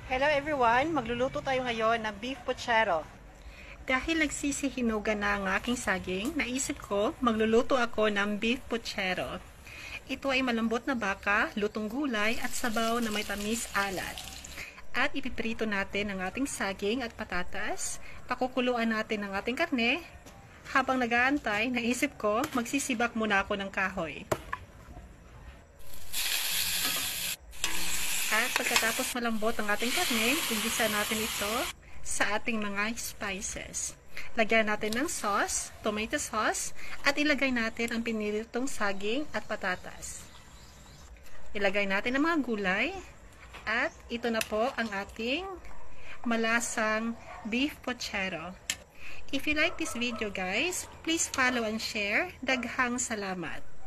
Hello everyone! Magluluto tayo ngayon ng beef puchero. Dahil nagsisihinugan na ang aking saging, naisip ko magluluto ako ng beef puchero. Ito ay malambot na baka, lutong gulay at sabaw na may tamis alat. At ipiprito natin ang ating saging at patatas. Pakukuluan natin ang ating karne. Habang nag-aantay, naisip ko magsisibak muna ako ng kahoy. At pagkatapos malambot ang ating karne, igisa natin ito sa ating mga spices. Lagyan natin ng sauce, tomato sauce, at ilagay natin ang pinilitong saging at patatas. Ilagay natin ang mga gulay, at ito na po ang ating malasang beef puchero. If you like this video guys, please follow and share. Daghang salamat!